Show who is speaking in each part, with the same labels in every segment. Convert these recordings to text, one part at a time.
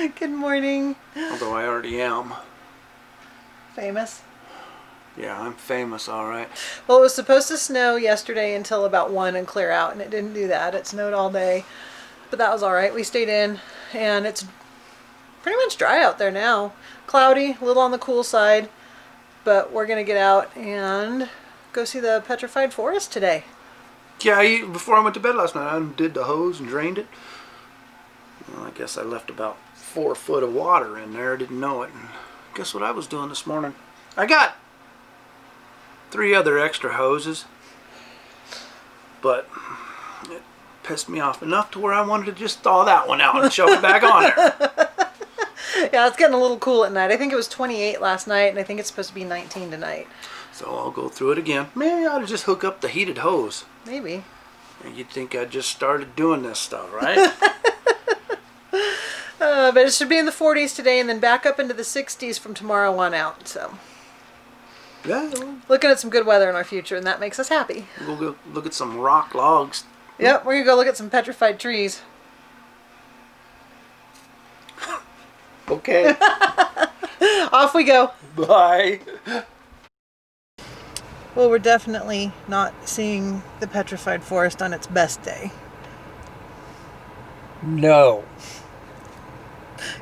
Speaker 1: Good morning.
Speaker 2: Although I already am.
Speaker 1: Famous?
Speaker 2: Yeah, I'm famous, all right.
Speaker 1: Well, it was supposed to snow yesterday until about 1 and clear out, and it didn't do that. It snowed all day, but that was all right. We stayed in, and it's pretty much dry out there now. Cloudy, a little on the cool side, but we're going to get out and go see the Petrified Forest today.
Speaker 2: Yeah, before I went to bed last night, I undid the hose and drained it. Well, I guess I left about 4 foot of water in there. I didn't know it. And guess what I was doing this morning? I got 3 other extra hoses, but it pissed me off enough to where I wanted to just thaw that one out and shove it back on there.
Speaker 1: Yeah, it's getting a little cool at night. I think it was 28 last night, and I think it's supposed to be 19 tonight.
Speaker 2: So I'll go through it again. Maybe I ought to just hook up the heated hose.
Speaker 1: Maybe.
Speaker 2: You'd think I just started doing this stuff, right?
Speaker 1: But it should be in the 40s today, and then back up into the 60s from tomorrow on out. So,
Speaker 2: Yeah. Well,
Speaker 1: looking at some good weather in our future, and that makes us happy.
Speaker 2: we'll go look at some rock logs.
Speaker 1: Yep, we're gonna go look at some petrified trees.
Speaker 2: Okay.
Speaker 1: Off we go.
Speaker 2: Bye.
Speaker 1: Well, we're definitely not seeing the Petrified Forest on its best day.
Speaker 2: No.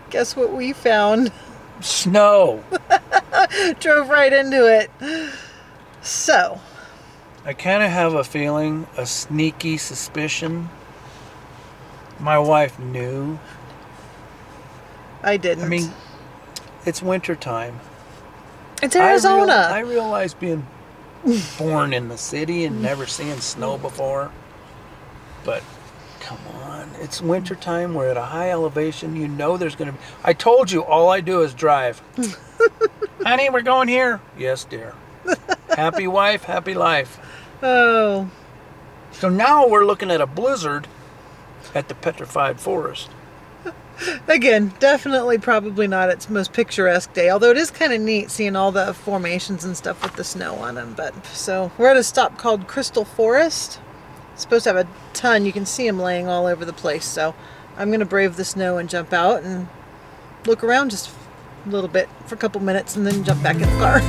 Speaker 1: Guess what we found?
Speaker 2: Snow.
Speaker 1: Drove right into it. So,
Speaker 2: I kind of have a feeling, a sneaky suspicion. My wife knew.
Speaker 1: I didn't.
Speaker 2: I mean, it's winter time.
Speaker 1: it's Arizona.
Speaker 2: I realize being born in the city and never seeing snow before. But come on, it's winter time. We're at a high elevation. You know there's going to be... I told you all I do is drive. Honey, we're going here. Yes, dear. Happy wife, happy life.
Speaker 1: Oh.
Speaker 2: So now we're looking at a blizzard at the Petrified Forest.
Speaker 1: Again, definitely probably not its most picturesque day, although it is kind of neat seeing all the formations and stuff with the snow on them. But so we're at a stop called Crystal Forest. It's supposed to have a ton. You can see them laying all over the place. So I'm going to brave the snow and jump out and look around just a little bit for a couple minutes and then jump back in the car.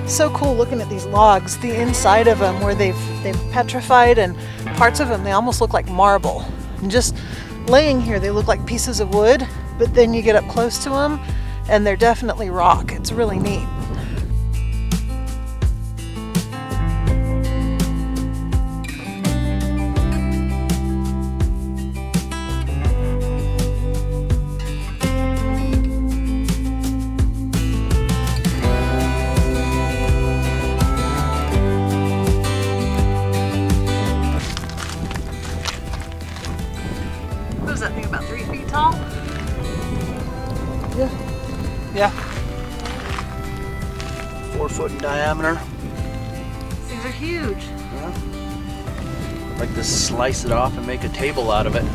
Speaker 1: So cool looking at these logs, the inside of them where they've petrified, and parts of them they almost look like marble. And just laying here they look like pieces of wood, but then you get up close to them and they're definitely rock. It's really neat. What is that thing, about 3 feet tall?
Speaker 2: Yeah. 4 foot in diameter.
Speaker 1: These things are huge.
Speaker 2: Yeah. I'd like to slice it off and make a table out of it.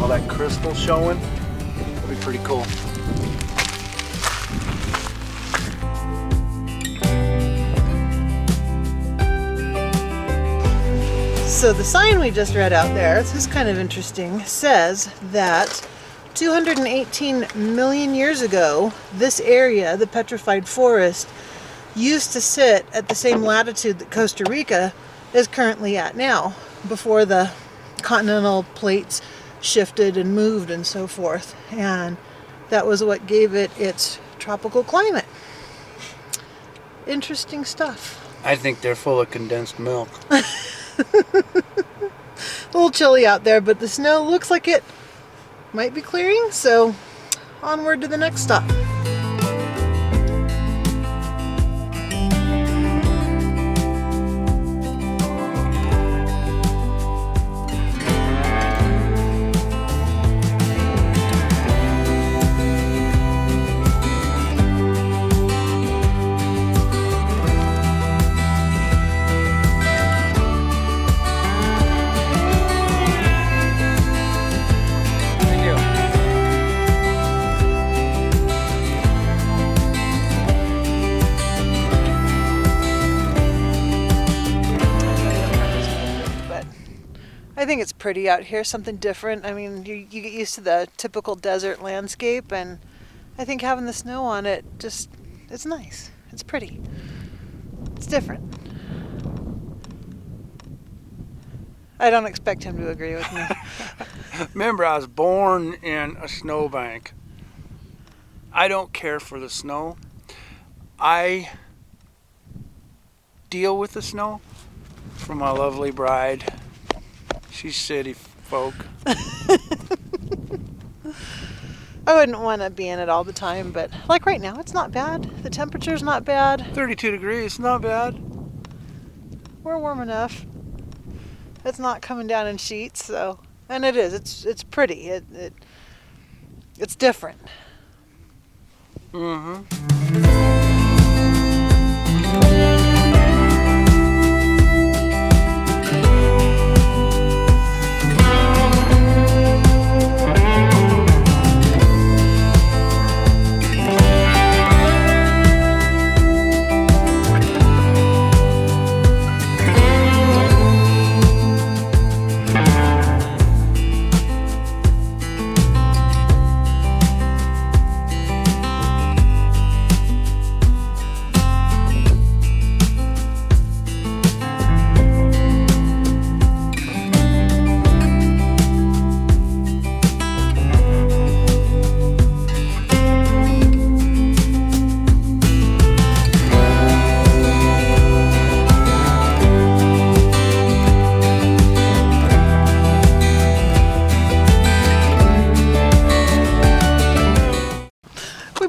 Speaker 2: All that crystal showing. That'd be pretty cool.
Speaker 1: So the sign we just read out there, this is kind of interesting, says that 218 million years ago, this area, the Petrified Forest, used to sit at the same latitude that Costa Rica is currently at now, before the continental plates shifted and moved and so forth. And that was what gave it its tropical climate. Interesting stuff.
Speaker 2: I think they're full of condensed milk.
Speaker 1: A little chilly out there, but the snow looks like it might be clearing, so onward to the next stop.
Speaker 2: Thank you.
Speaker 1: I think it's pretty out here, something different. I mean, you get used to the typical desert landscape, and I think having the snow on it it's nice. It's pretty. It's different. I don't expect him to agree with me.
Speaker 2: Remember, I was born in a snowbank. I don't care for the snow. I deal with the snow for my lovely bride. She's city folk.
Speaker 1: I wouldn't want to be in it all the time, but like right now, it's not bad. The temperature's not bad.
Speaker 2: 32 degrees, not bad.
Speaker 1: We're warm enough. It's not coming down in sheets, so, and it is. It's pretty. It's different.
Speaker 2: Mm-hmm.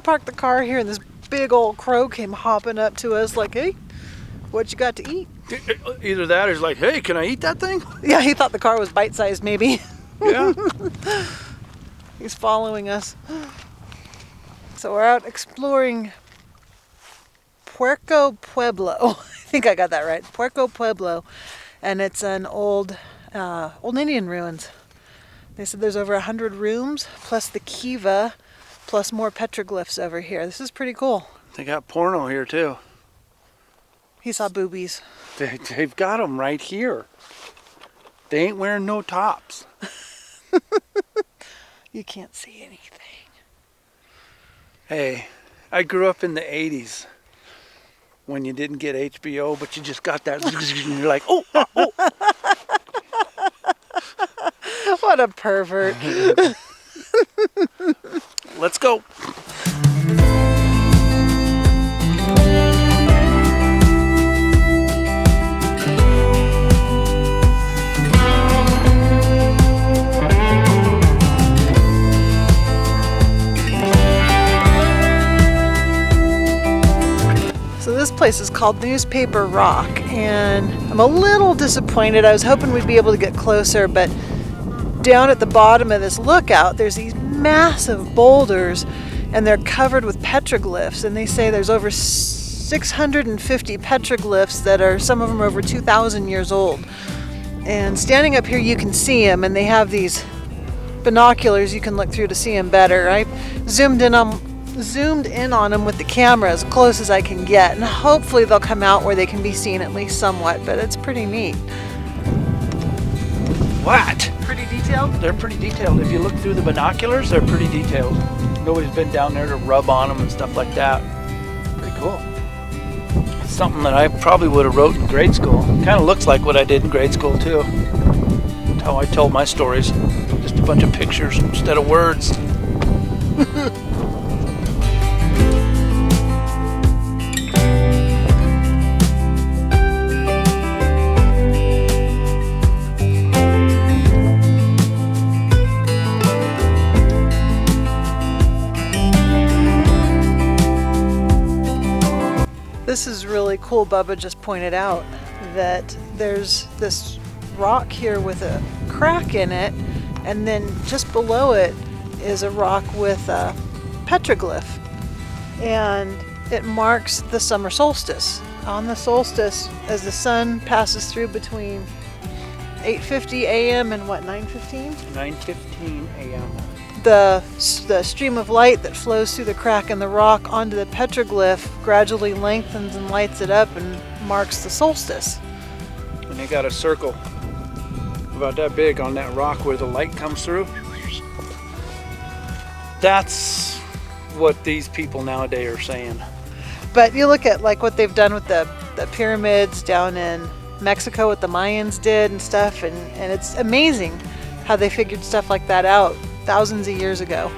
Speaker 1: Parked the car here, and this big old crow came hopping up to us like, hey, what you got to eat?
Speaker 2: Either that or he's like, hey, can I eat that thing?
Speaker 1: Yeah, he thought the car was bite-sized maybe.
Speaker 2: Yeah.
Speaker 1: He's following us. So we're out exploring Puerto Pueblo. I think I got that right. Puerto Pueblo. And it's an old Indian ruins. They said there's over 100 rooms, plus the kiva, plus more petroglyphs over here. This is pretty cool.
Speaker 2: They got porno here too.
Speaker 1: He saw boobies.
Speaker 2: They've got them right here. They ain't wearing no tops.
Speaker 1: You can't see anything.
Speaker 2: Hey, I grew up in the 80s when you didn't get HBO, but you just got that. And you're like, oh.
Speaker 1: What a pervert.
Speaker 2: Let's go.
Speaker 1: So this place is called Newspaper Rock, and I'm a little disappointed. I was hoping we'd be able to get closer, but down at the bottom of this lookout, there's these massive boulders, and they're covered with petroglyphs, and they say there's over 650 petroglyphs that are, some of them are over 2,000 years old. And standing up here you can see them, and they have these binoculars you can look through to see them better. I zoomed in on them with the camera as close as I can get, and hopefully they'll come out where they can be seen at least somewhat, but it's pretty neat.
Speaker 2: What?
Speaker 1: Pretty detailed?
Speaker 2: They're pretty detailed. If you look through the binoculars, they're pretty detailed. Nobody's been down there to rub on them and stuff like that. Pretty cool. It's something that I probably would have wrote in grade school. Kind of looks like what I did in grade school too. That's how I told my stories. Just a bunch of pictures instead of words.
Speaker 1: This is really cool. Bubba just pointed out that there's this rock here with a crack in it, and then just below it is a rock with a petroglyph, and it marks the summer solstice. On the solstice, as the sun passes through between 8:50 a.m. and what, 9:15?
Speaker 2: 9:15 a.m.
Speaker 1: The stream of light that flows through the crack in the rock onto the petroglyph gradually lengthens and lights it up and marks the solstice.
Speaker 2: And they got a circle about that big on that rock where the light comes through. That's what these people nowadays are saying.
Speaker 1: But you look at like what they've done with the pyramids down in Mexico, what the Mayans did and stuff, and it's amazing how they figured stuff like that out thousands of years ago.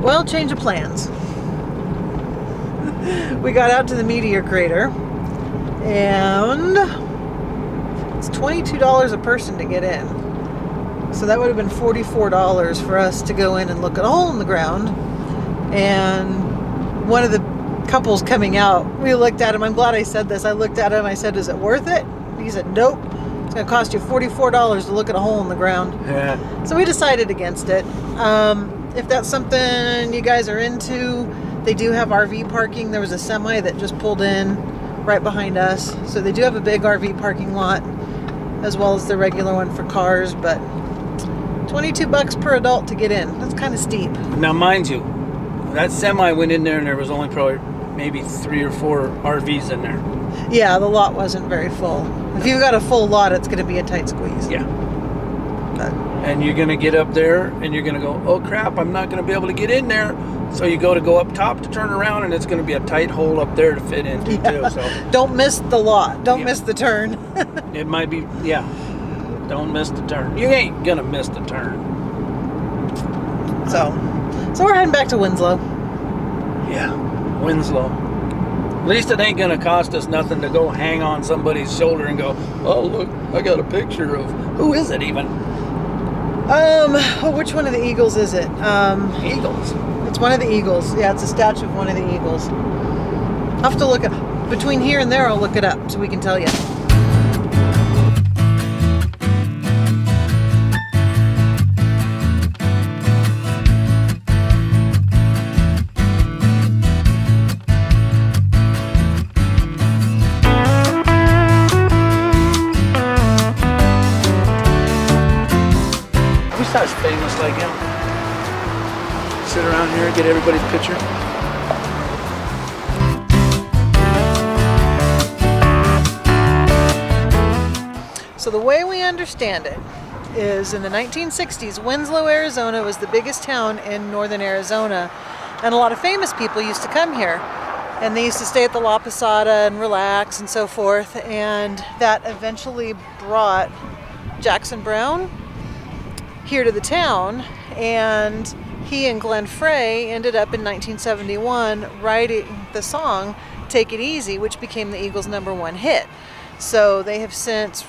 Speaker 1: Well, change of plans. We got out to the Meteor Crater, and it's $22 a person to get in. So that would have been $44 for us to go in and look at a hole in the ground. And one of the couples coming out, we looked at him. I'm glad I said this. I looked at him. I said, "Is it worth it?" He said, "Nope. It's going to cost you $44 to look at a hole in the ground."
Speaker 2: Yeah.
Speaker 1: So we decided against it. If that's something you guys are into, they do have RV parking. There was a semi that just pulled in right behind us. So they do have a big RV parking lot as well as the regular one for cars, but $22 per adult to get in. That's kind of steep.
Speaker 2: Now, mind you, that semi went in there and there was only probably maybe 3 or 4 RVs in there.
Speaker 1: Yeah, the lot wasn't very full. If you've got a full lot, it's going to be a tight squeeze.
Speaker 2: Yeah.
Speaker 1: But
Speaker 2: And you're going to get up there and you're going to go, oh crap, I'm not going to be able to get in there. So you go up top to turn around, and it's going to be a tight hole up there to fit into too. So
Speaker 1: don't miss the lot. Don't miss the turn.
Speaker 2: it might be, yeah. Don't miss the turn. You ain't going to miss the turn.
Speaker 1: So we're heading back to Winslow.
Speaker 2: Yeah, Winslow. At least it ain't going to cost us nothing to go hang on somebody's shoulder and go, oh look, I got a picture of, who is it even?
Speaker 1: Which one of the eagles is it?
Speaker 2: Eagles.
Speaker 1: It's one of the eagles. Yeah, it's a statue of one of the eagles. I'll have to look it between here and there. I'll look it up so we can tell you.
Speaker 2: Who's not famous like him? Sit around here and get everybody's picture.
Speaker 1: So the way we understand it is in the 1960s, Winslow, Arizona was the biggest town in northern Arizona, and a lot of famous people used to come here. And they used to stay at the La Posada and relax and so forth, and that eventually brought Jackson Browne here to the town, and he and Glenn Frey ended up in 1971 writing the song Take It Easy, which became the Eagles' #1 hit. So they have since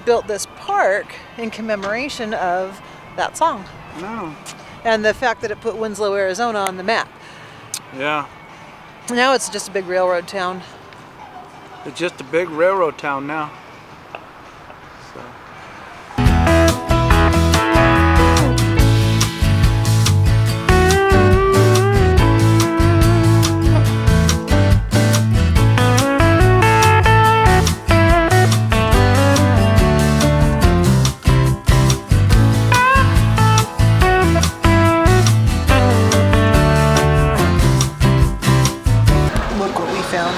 Speaker 1: built this park in commemoration of that song.
Speaker 2: No.
Speaker 1: And the fact that it put Winslow, Arizona on the map.
Speaker 2: Yeah.
Speaker 1: Now it's just a big railroad town.
Speaker 2: It's just a big railroad town now. So.
Speaker 1: Look what we found.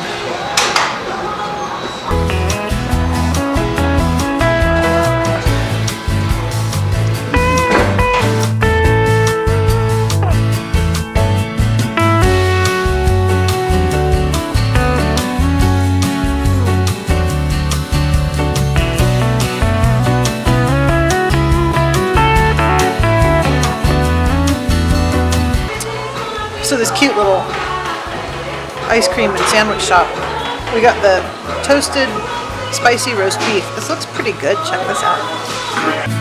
Speaker 1: So this cute little ice cream and sandwich shop. We got the toasted spicy roast beef. This looks pretty good. Check this out.